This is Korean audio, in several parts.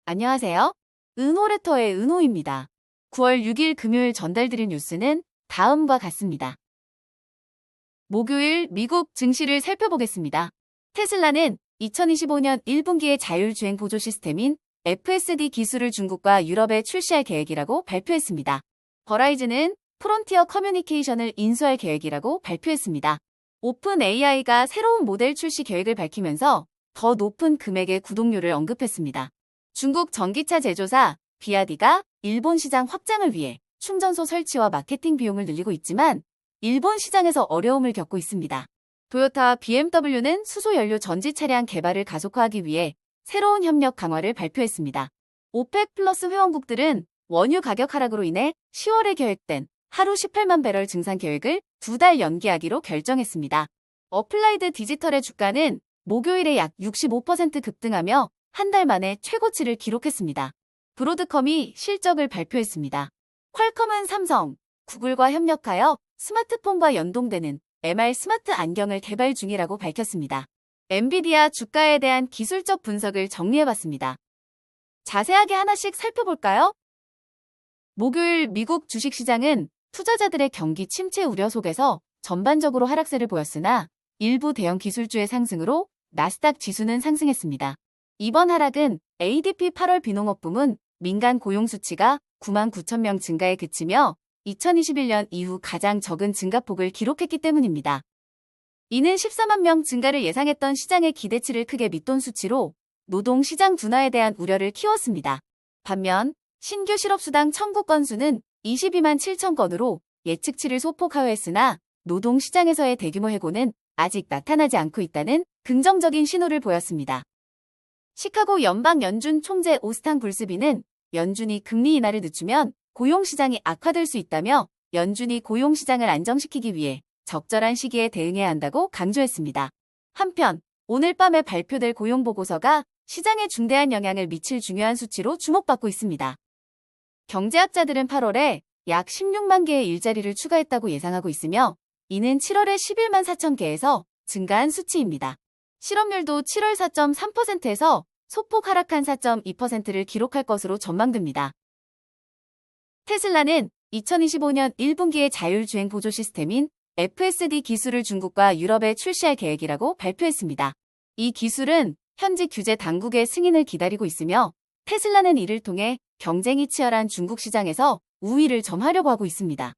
안녕하세요. 은호레터의 은호입니다. 9월 6일 금요일 전달드린 뉴스는 다음과 같습니다. 목요일 미국 증시를 살펴보겠습니다. 테슬라는 2025년 1분기의 자율주행 보조 시스템인 FSD 기술을 중국과 유럽에 출시할 계획이라고 발표했습니다. 버라이즌은 프론티어 커뮤니케이션을 인수할 계획이라고 발표했습니다. 오픈 AI가 새로운 모델 출시 계획을 밝히면서 더 높은 금액의 구독료를 언급했습니다. 중국 전기차 제조사 비아디가 일본 시장 확장을 위해 충전소 설치와 마케팅 비용을 늘리고 있지만 일본 시장에서 어려움을 겪고 있습니다. 토요타 BMW는 수소연료 전지 차량 개발을 가속화하기 위해 새로운 협력 강화를 발표했습니다. 오펙 플러스 회원국들은 원유 가격 하락으로 인해 10월에 계획된 하루 18만 배럴 증산 계획을 2달 연기하기로 결정했습니다. 어플라이드 디지털의 주가는 목요일에 약 65% 급등하며 한 달 만에 최고치를 기록했습니다. 브로드컴이 실적을 발표했습니다. 퀄컴은 삼성, 구글과 협력하여 스마트폰과 연동되는 MR 스마트 안경을 개발 중이라고 밝혔습니다. 엔비디아 주가에 대한 기술적 분석을 정리해봤습니다. 자세하게 하나씩 살펴볼까요? 목요일 미국 주식시장은 투자자들의 경기 침체 우려 속에서 전반적으로 하락세를 보였으나 일부 대형 기술주의 상승으로 나스닥 지수는 상승했습니다. 이번 하락은 ADP 8월 비농업 부문 민간 고용 수치가 9만 9천 명 증가에 그치며 2021년 이후 가장 적은 증가폭을 기록했기 때문입니다. 이는 14만 명 증가를 예상했던 시장의 기대치를 크게 밑돈 수치로 노동시장 둔화에 대한 우려를 키웠습니다. 반면 신규 실업수당 청구 건수는 22만 7천 건으로 예측치를 소폭 하회했으나 노동시장에서의 대규모 해고는 아직 나타나지 않고 있다는 긍정적인 신호를 보였습니다. 시카고 연방연준 총재 오스탄 굴스비는 연준이 금리 인하를 늦추면 고용시장이 악화될 수 있다며 연준이 고용시장을 안정시키기 위해 적절한 시기에 대응해야 한다고 강조했습니다. 한편 오늘 밤에 발표될 고용보고서가 시장에 중대한 영향을 미칠 중요한 수치로 주목받고 있습니다. 경제학자들은 8월에 약 16만 개의 일자리를 추가했다고 예상하고 있으며 이는 7월에 11만 4천 개에서 증가한 수치입니다. 실업률도 7월 4.3%에서 소폭 하락한 4.2%를 기록할 것으로 전망됩니다. 테슬라는 2025년 1분기의 자율주행 보조 시스템인 FSD 기술을 중국과 유럽에 출시할 계획이라고 발표했습니다. 이 기술은 현지 규제 당국의 승인을 기다리고 있으며 테슬라는 이를 통해 경쟁이 치열한 중국 시장에서 우위를 점하려고 하고 있습니다.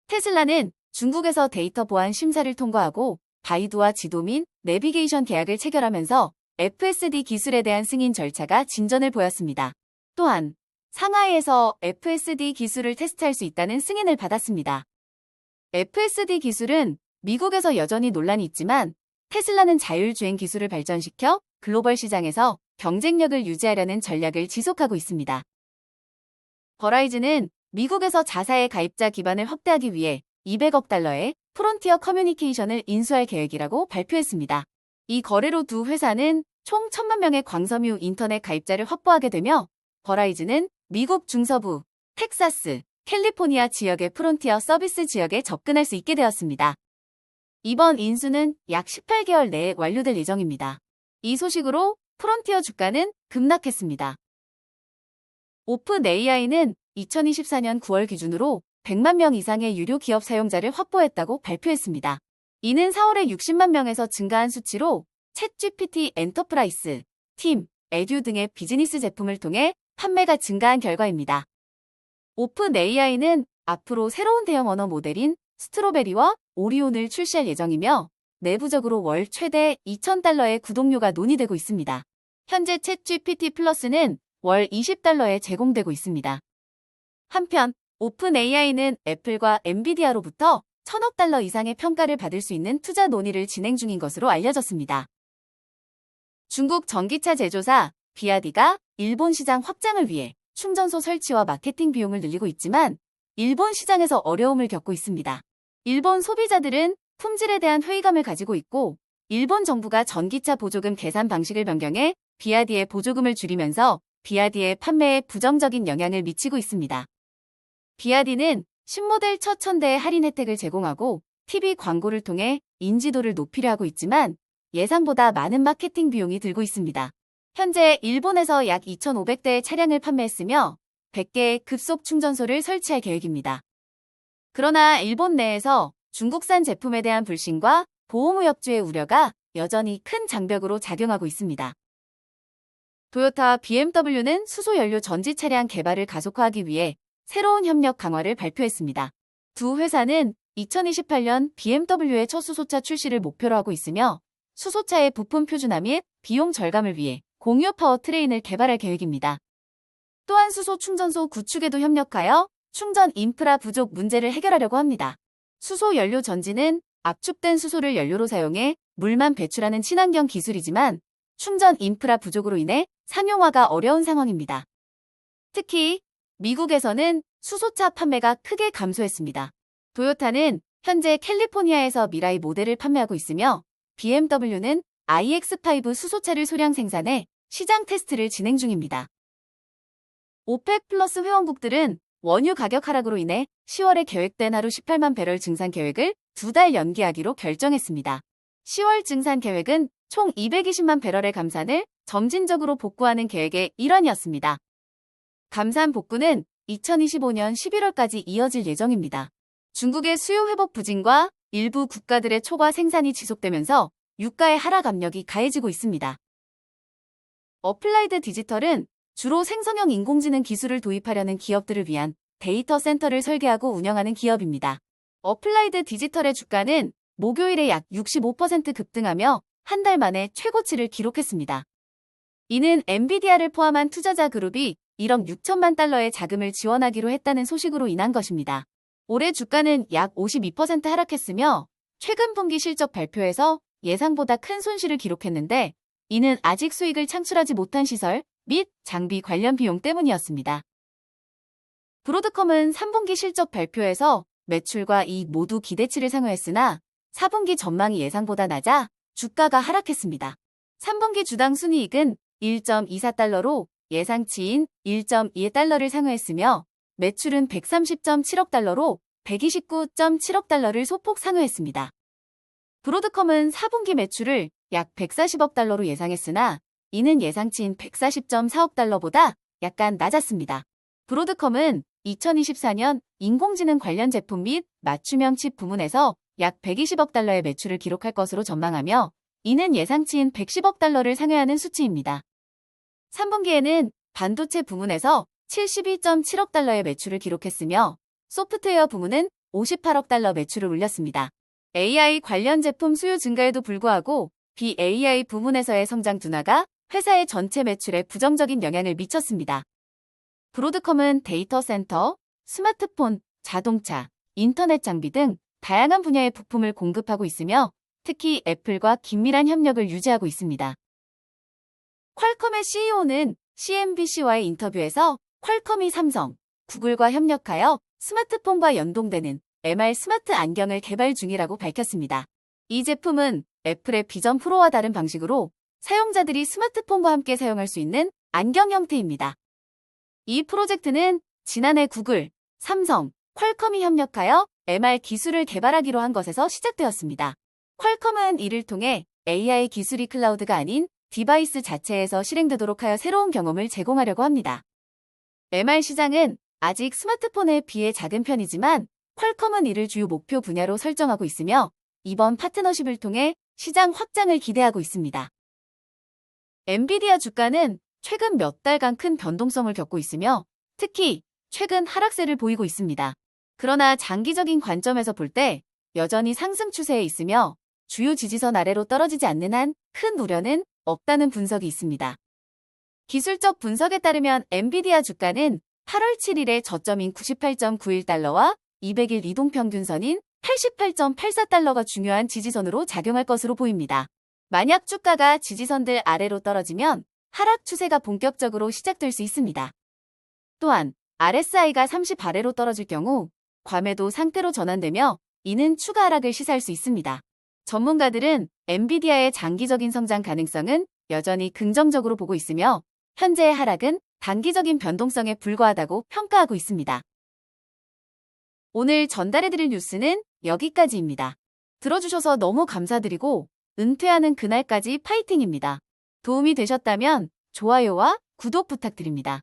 테슬라는 중국에서 데이터 보안 심사를 통과하고 바이두와 지도민 내비게이션 계약을 체결하면서 FSD 기술에 대한 승인 절차가 진전을 보였습니다. 또한 상하이에서 FSD 기술을 테스트할 수 있다는 승인을 받았습니다. FSD 기술은 미국에서 여전히 논란이 있지만 테슬라는 자율주행 기술을 발전시켜 글로벌 시장에서 경쟁력을 유지하려는 전략을 지속하고 있습니다. 버라이즌은 미국에서 자사의 가입자 기반을 확대하기 위해 200억 달러의 프론티어 커뮤니케이션을 인수할 계획이라고 발표했습니다. 이 거래로 두 회사는 총 1,000만 명의 광섬유 인터넷 가입자를 확보하게 되며 버라이즌은 미국 중서부, 텍사스, 캘리포니아 지역의 프론티어 서비스 지역에 접근할 수 있게 되었습니다. 이번 인수는 약 18개월 내에 완료될 예정입니다. 이 소식으로 프론티어 주가는 급락했습니다. 오픈 AI는 2024년 9월 기준으로 100만 명 이상의 유료 기업 사용자를 확보했다고 발표했습니다. 이는 4월에 60만 명에서 증가한 수치로 챗GPT 엔터프라이스, 팀, 에듀 등의 비즈니스 제품을 통해 판매가 증가한 결과입니다. 오픈 AI는 앞으로 새로운 대형 언어 모델인 스트로베리와 오리온을 출시할 예정이며 내부적으로 월 최대 2,000달러의 구독료가 논의되고 있습니다. 현재 챗GPT 플러스는 월 20달러에 제공되고 있습니다. 한편 오픈 AI는 애플과 엔비디아로부터 1,000억 달러 이상의 평가를 받을 수 있는 투자 논의를 진행 중인 것으로 알려졌습니다. 중국 전기차 제조사 비아디가 일본 시장 확장을 위해 충전소 설치와 마케팅 비용을 늘리고 있지만 일본 시장에서 어려움을 겪고 있습니다. 일본 소비자들은 품질에 대한 회의감을 가지고 있고 일본 정부가 전기차 보조금 계산 방식을 변경해 비아디의 보조금을 줄이면서 비아디의 판매에 부정적인 영향을 미치고 있습니다. 비아디는 신모델 첫 1,000대의 할인 혜택을 제공하고 TV 광고를 통해 인지도를 높이려 하고 있지만 예상보다 많은 마케팅 비용이 들고 있습니다. 현재 일본에서 약 2,500대의 차량을 판매했으며 100개의 급속 충전소를 설치할 계획입니다. 그러나 일본 내에서 중국산 제품에 대한 불신과 보호무역주의 우려가 여전히 큰 장벽으로 작용하고 있습니다. 토요타, BMW는 수소연료 전지 차량 개발을 가속화하기 위해 새로운 협력 강화를 발표했습니다. 두 회사는 2028년 BMW의 첫 수소차 출시를 목표로 하고 있으며 수소차의 부품 표준화 및 비용 절감을 위해 공유 파워트레인을 개발할 계획입니다. 또한 수소 충전소 구축에도 협력하여 충전 인프라 부족 문제를 해결하려고 합니다. 수소 연료 전지는 압축된 수소를 연료로 사용해 물만 배출하는 친환경 기술이지만 충전 인프라 부족으로 인해 상용화가 어려운 상황입니다. 특히 미국에서는 수소차 판매가 크게 감소했습니다. 토요타는 현재 캘리포니아에서 미라이 모델을 판매하고 있으며 BMW는 iX5 수소차를 소량 생산해 시장 테스트를 진행 중입니다. 오펙 플러스 회원국들은 원유 가격 하락으로 인해 10월에 계획된 하루 18만 배럴 증산 계획을 2달 연기하기로 결정했습니다. 10월 증산 계획은 총 220만 배럴의 감산을 점진적으로 복구하는 계획의 일환이었습니다. 감산 복구는 2025년 11월까지 이어질 예정입니다. 중국의 수요 회복 부진과 일부 국가들의 초과 생산이 지속되면서 유가의 하락 압력이 가해지고 있습니다. 어플라이드 디지털은 주로 생성형 인공지능 기술을 도입하려는 기업들을 위한 데이터 센터를 설계하고 운영하는 기업입니다. 어플라이드 디지털의 주가는 목요일에 약 65% 급등하며 한 달 만에 최고치를 기록했습니다. 이는 엔비디아를 포함한 투자자 그룹이 1억 6천만 달러의 자금을 지원하기로 했다는 소식으로 인한 것입니다. 올해 주가는 약 52% 하락했으며 최근 분기 실적 발표에서 예상보다 큰 손실을 기록했는데 이는 아직 수익을 창출하지 못한 시설 및 장비 관련 비용 때문이었습니다. 브로드컴은 3분기 실적 발표에서 매출과 이익 모두 기대치를 상회했으나 4분기 전망이 예상보다 낮아 주가가 하락했습니다. 3분기 주당 순이익은 1.24달러로 예상치인 1.2달러를 상회했으며 매출은 130.7억 달러로 129.7억 달러를 소폭 상회했습니다. 브로드컴은 4분기 매출을 약 140억 달러로 예상했으나 이는 예상치인 140.4억 달러보다 약간 낮았습니다. 브로드컴은 2024년 인공지능 관련 제품 및 맞춤형 칩 부문에서 약 120억 달러의 매출을 기록할 것으로 전망하며 이는 예상치인 110억 달러를 상회하는 수치입니다. 3분기에는 반도체 부문에서 72.7억 달러의 매출을 기록했으며 소프트웨어 부문은 58억 달러 매출을 올렸습니다. AI 관련 제품 수요 증가에도 불구하고 BAI 부문에서의 성장 둔화가 회사의 전체 매출에 부정적인 영향을 미쳤습니다. 브로드컴은 데이터 센터, 스마트폰, 자동차, 인터넷 장비 등 다양한 분야의 부품을 공급하고 있으며 특히 애플과 긴밀한 협력을 유지하고 있습니다. 퀄컴의 CEO는 CNBC와의 인터뷰에서 퀄컴이 삼성, 구글과 협력하여 스마트폰과 연동되는 MR 스마트 안경을 개발 중이라고 밝혔습니다. 이 제품은 애플의 비전 프로와 다른 방식으로 사용자들이 스마트폰과 함께 사용할 수 있는 안경 형태입니다. 이 프로젝트는 지난해 구글, 삼성, 퀄컴이 협력하여 MR 기술을 개발하기로 한 것에서 시작되었습니다. 퀄컴은 이를 통해 AI 기술이 클라우드가 아닌 디바이스 자체에서 실행되도록 하여 새로운 경험을 제공하려고 합니다. MR 시장은 아직 스마트폰에 비해 작은 편이지만 퀄컴은 이를 주요 목표 분야로 설정하고 있으며 이번 파트너십을 통해 시장 확장을 기대하고 있습니다. 엔비디아 주가는 최근 몇 달간 큰 변동성을 겪고 있으며 특히 최근 하락세를 보이고 있습니다. 그러나 장기적인 관점에서 볼 때 여전히 상승 추세에 있으며 주요 지지선 아래로 떨어지지 않는 한 큰 우려는 없다는 분석이 있습니다. 기술적 분석에 따르면 엔비디아 주가는 8월 7일에 저점인 98.91달러와 200일 이동평균선인 88.84달러가 중요한 지지선으로 작용할 것으로 보입니다. 만약 주가가 지지선들 아래로 떨어지면 하락 추세가 본격적으로 시작될 수 있습니다. 또한 RSI가 30 아래로 떨어질 경우 과매도 상태로 전환되며 이는 추가 하락을 시사할 수 있습니다. 전문가들은 엔비디아의 장기적인 성장 가능성은 여전히 긍정적으로 보고 있으며 현재의 하락은 단기적인 변동성에 불과하다고 평가하고 있습니다. 오늘 전달해드릴 뉴스는 여기까지입니다. 들어주셔서 너무 감사드리고 은퇴하는 그날까지 파이팅입니다. 도움이 되셨다면 좋아요와 구독 부탁드립니다.